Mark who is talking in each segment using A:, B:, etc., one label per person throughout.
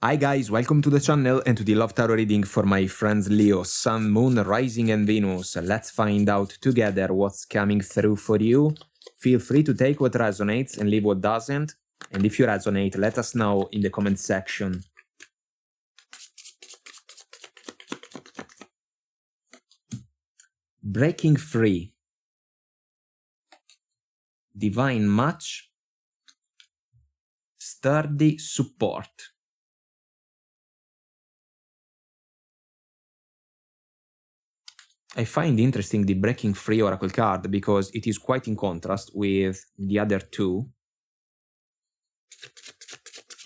A: Hi guys, welcome to the channel and to the Love Tarot reading for my friends Leo, Sun, Moon, Rising and Venus. Let's find out together what's coming through for you. Feel free to take what resonates and leave what doesn't. And if you resonate, let us know in the comment section. Breaking free. Divine match. Sturdy support. I find interesting the Breaking Free Oracle card because it is quite in contrast with the other two.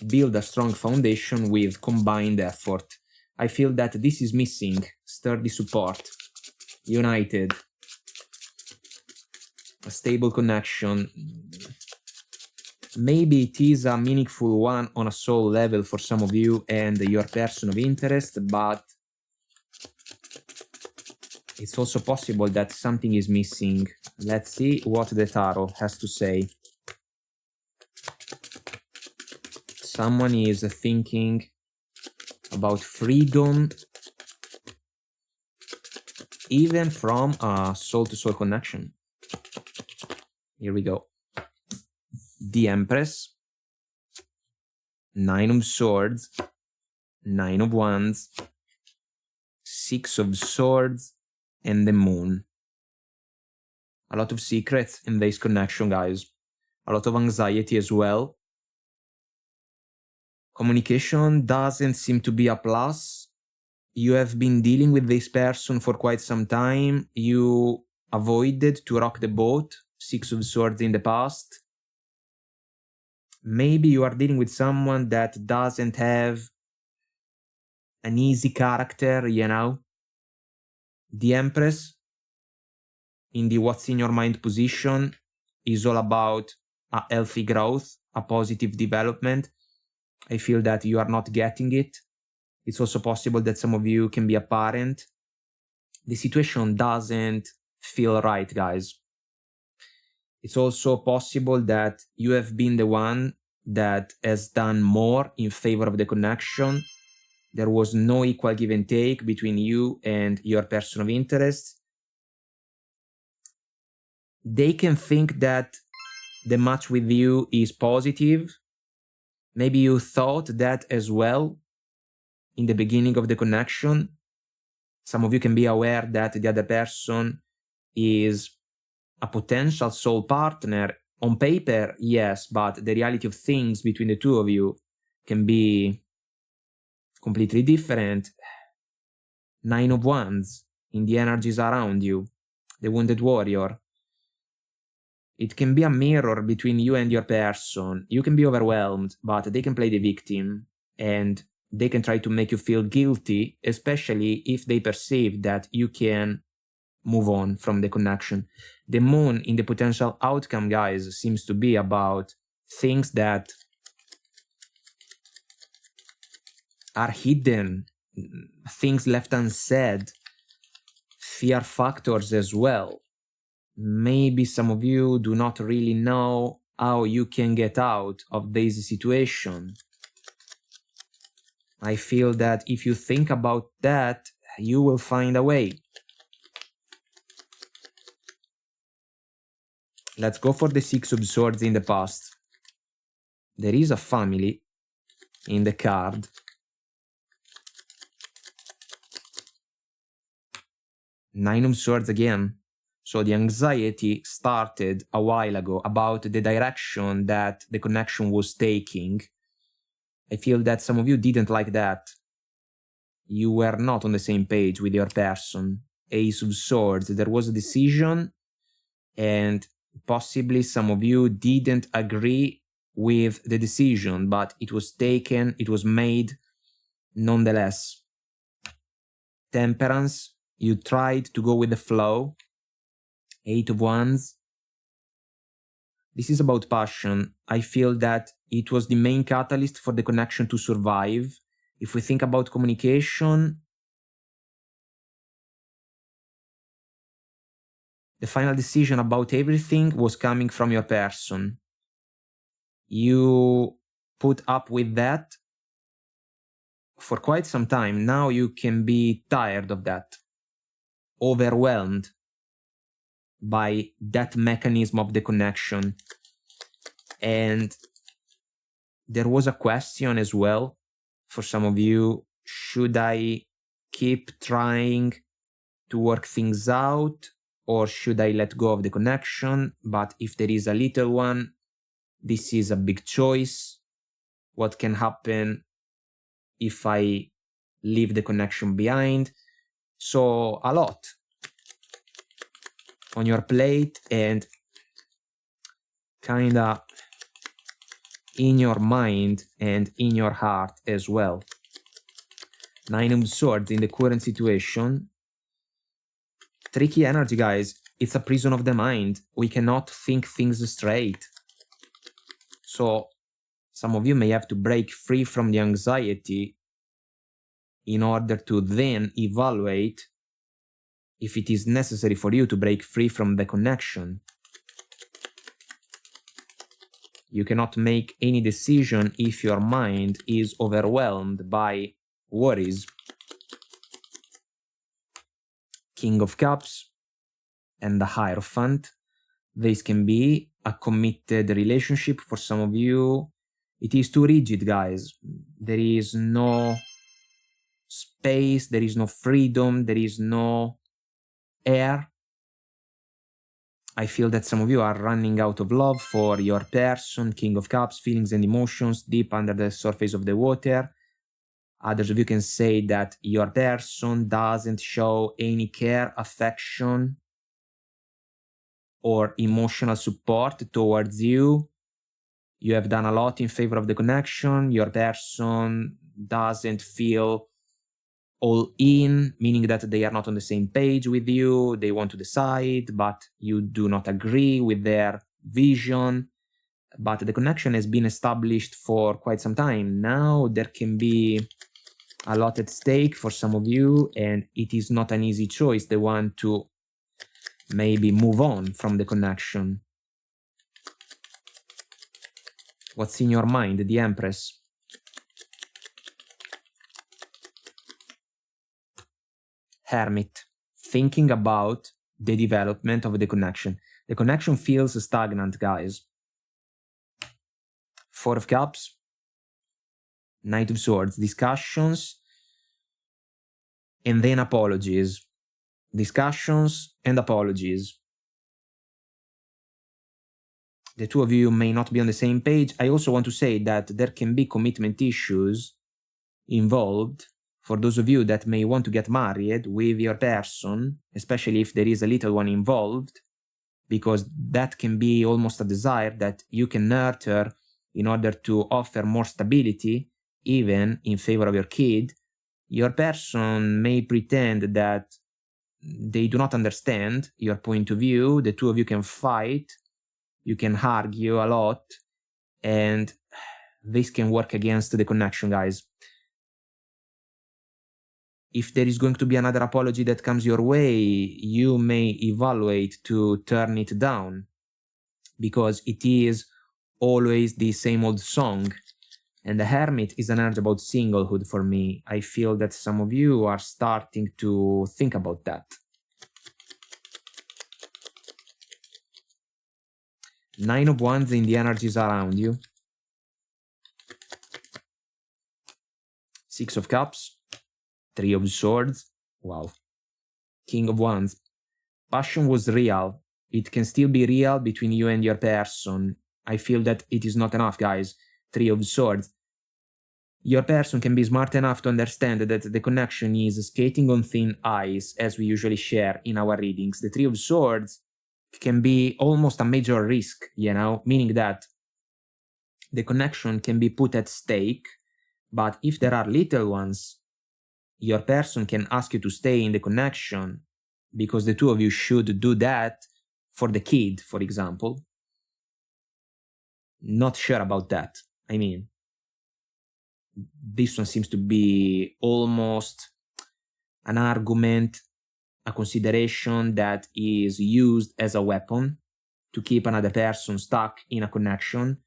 A: Build a strong foundation with combined effort. I feel that this is missing. Sturdy support. United. A stable connection. Maybe it is a meaningful one on a soul level for some of you and your person of interest, but it's also possible that something is missing. Let's see what the tarot has to say. Someone is thinking about freedom, even from a soul-to-soul connection. Here we go. The Empress, Nine of Swords, Nine of Wands, Six of Swords, and the Moon. A lot of secrets in this connection, guys. A lot of anxiety as well. Communication doesn't seem to be a plus. You have been dealing with this person for quite some time. You avoided to rock the boat, Six of Swords in the past. Maybe you are dealing with someone that doesn't have an easy character, you know? The Empress, in the what's in your mind position, is all about a healthy growth, a positive development. I feel that you are not getting it. It's also possible that some of you can be a parent. The situation doesn't feel right, guys. It's also possible that you have been the one that has done more in favor of the connection. There was no equal give and take between you and your person of interest. They can think that the match with you is positive. Maybe you thought that as well in the beginning of the connection. Some of you can be aware that the other person is a potential soul partner. On paper, yes, but the reality of things between the two of you can be completely different. Nine of Wands in the energies around you. The Wounded Warrior. It can be a mirror between you and your person. You can be overwhelmed, but they can play the victim, and they can try to make you feel guilty, especially if they perceive that you can move on from the connection. The Moon in the potential outcome, guys, seems to be about things that are hidden, things left unsaid, fear factors as well. Maybe some of you do not really know how you can get out of this situation. I feel that if you think about that, you will find a way. Let's go for the Six of Swords in the past. There is a family in the card. Nine of Swords again. So the anxiety started a while ago about the direction that the connection was taking. I feel that some of you didn't like that. You were not on the same page with your person. Ace of Swords. There was a decision, and possibly some of you didn't agree with the decision, but it was taken, it was made nonetheless. Temperance. You tried to go with the flow. Eight of Wands. This is about passion. I feel that it was the main catalyst for the connection to survive. If we think about communication, the final decision about everything was coming from your person. You put up with that for quite some time. Now you can be tired of that, overwhelmed by that mechanism of the connection. And there was a question as well for some of you: should I keep trying to work things out, or should I let go of the connection? But if there is a little one, this is a big choice. What can happen if I leave the connection behind? So a lot on your plate, and kinda in your mind and in your heart as well. Nine of Swords in the current situation. Tricky energy, guys. It's a prison of the mind. We cannot think things straight. So some of you may have to break free from the anxiety in order to then evaluate if it is necessary for you to break free from the connection. You cannot make any decision if your mind is overwhelmed by worries. King of Cups and the Hierophant. This can be a committed relationship for some of you. It is too rigid, guys. There is no space, there is no freedom, there is no air. I feel that some of you are running out of love for your person. King of Cups, feelings and emotions deep under the surface of the water. Others of you can say that your person doesn't show any care, affection, or emotional support towards you. You have done a lot in favor of the connection. Your person doesn't feel all in, meaning that they are not on the same page with you. They want to decide, but you do not agree with their vision. But the connection has been established for quite some time. Now there can be a lot at stake for some of you, and it is not an easy choice, the one to maybe move on from the connection. What's in your mind, the Empress? Hermit, thinking about the development of the connection. The connection feels stagnant, guys. Four of Cups, Knight of Swords, discussions, and then apologies. Discussions and apologies. The two of you may not be on the same page. I also want to say that there can be commitment issues involved for those of you that may want to get married with your person, especially if there is a little one involved, because that can be almost a desire that you can nurture in order to offer more stability, even in favor of your kid. Your person may pretend that they do not understand your point of view. The two of you can fight, you can argue a lot, and this can work against the connection, guys. If there is going to be another apology that comes your way, you may evaluate to turn it down, because it is always the same old song. And the Hermit is an urge about singlehood for me. I feel that some of you are starting to think about that. Nine of Wands in the energies around you. Six of Cups. Three of Swords. Wow. King of Wands. Passion was real. It can still be real between you and your person. I feel that it is not enough, guys. Three of Swords. Your person can be smart enough to understand that the connection is skating on thin ice, as we usually share in our readings. The Three of Swords can be almost a major risk, meaning that the connection can be put at stake, but if there are little ones, your person can ask you to stay in the connection because the two of you should do that for the kid, for example. Not sure about that. I mean, this one seems to be almost an argument, a consideration that is used as a weapon to keep another person stuck in a connection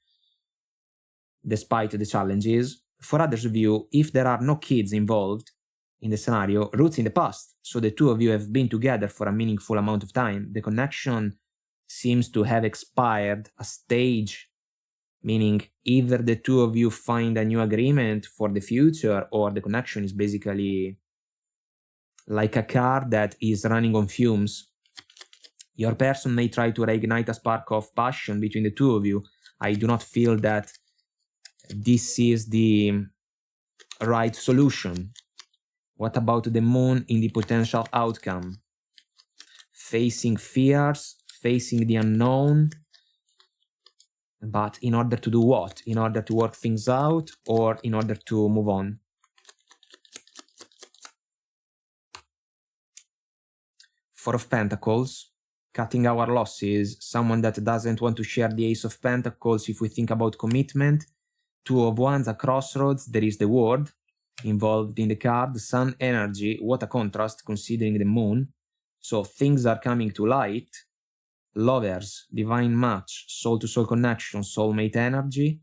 A: despite the challenges. For others of you, if there are no kids involved in the scenario, roots in the past, so the two of you have been together for a meaningful amount of time, the connection seems to have expired a stage, meaning either the two of you find a new agreement for the future, or the connection is basically like a car that is running on fumes. Your person may try to reignite a spark of passion between the two of you. I do not feel that this is the right solution. What about the moon in the potential outcome? Facing fears, facing the unknown, but in order to do what? In order to work things out, or in order to move on? Four of Pentacles, cutting our losses, someone that doesn't want to share the Ace of Pentacles if we think about commitment. Two of Wands, a crossroads, there is the World involved in the card, Sun energy, what a contrast considering the Moon. So things are coming to light. Lovers, divine match, soul-to-soul connection, soulmate energy.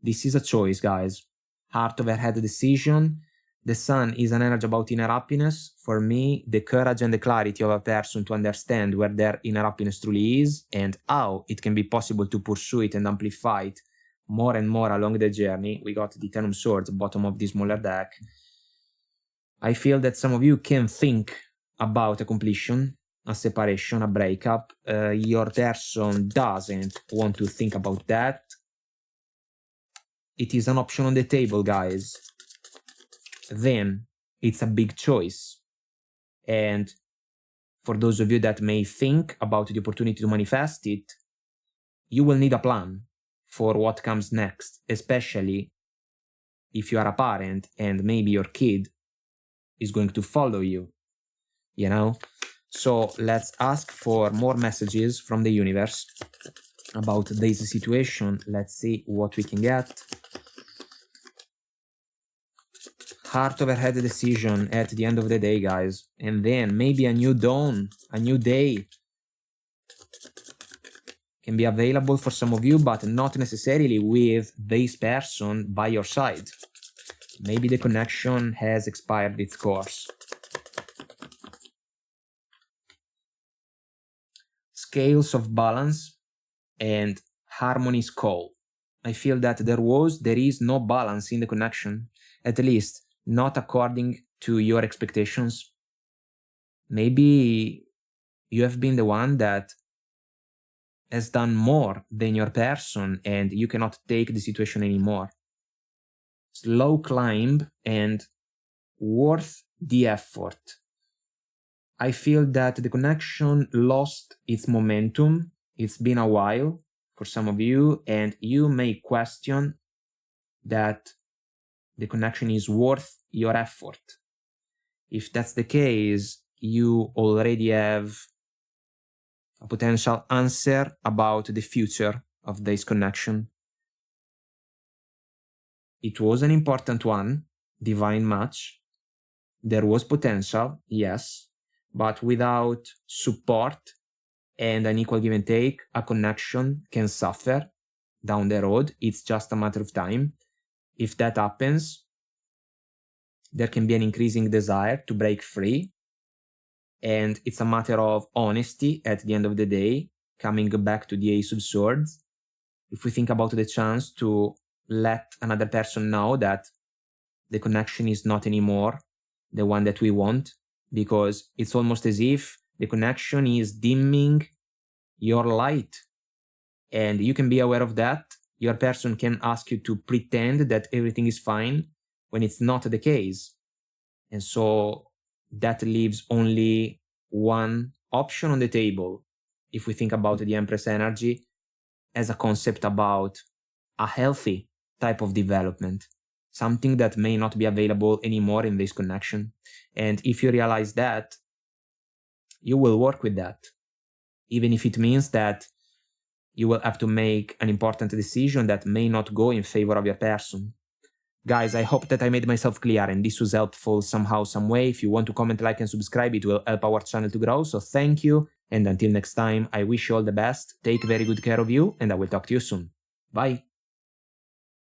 A: This is a choice, guys. Heart over head decision. The Sun is an energy about inner happiness. For me, the courage and the clarity of a person to understand where their inner happiness truly is and how it can be possible to pursue it and amplify it more and more along the journey. We got the Ten of Swords, bottom of the smaller deck. I feel that some of you can think about a completion, a separation, a breakup. Your person doesn't want to think about that. It is an option on the table, guys. Then it's a big choice. And for those of you that may think about the opportunity to manifest it, you will need a plan for what comes next, especially if you are a parent and maybe your kid is going to follow you, you know? So let's ask for more messages from the universe about this situation. Let's see what we can get. Heart over head decision at the end of the day, guys. And then maybe a new dawn, a new day can be available for some of you, but not necessarily with this person by your side. Maybe the connection has expired its course. Scales of balance and harmony's call. I feel that there is no balance in the connection, at least not according to your expectations. Maybe you have been the one that has done more than your person and you cannot take the situation anymore. Slow climb and worth the effort. I feel that the connection lost its momentum. It's been a while for some of you, and you may question that the connection is worth your effort. If that's the case, you already have a potential answer about the future of this connection. It was an important one, divine match. There was potential, yes, but without support and an equal give and take, a connection can suffer down the road. It's just a matter of time. If that happens, there can be an increasing desire to break free. And it's a matter of honesty at the end of the day, coming back to the Ace of Swords. If we think about the chance to let another person know that the connection is not anymore the one that we want, because it's almost as if the connection is dimming your light. And you can be aware of that. Your person can ask you to pretend that everything is fine when it's not the case. And so that leaves only one option on the table. If we think about the Empress energy as a concept about a healthy type of development, something that may not be available anymore in this connection. And if you realize that, you will work with that, even if it means that you will have to make an important decision that may not go in favor of your person. Guys, I hope that I made myself clear and this was helpful somehow, some way. If you want to comment, like, and subscribe, it will help our channel to grow. So thank you. And until next time, I wish you all the best. Take very good care of you, and I will talk to you soon. Bye.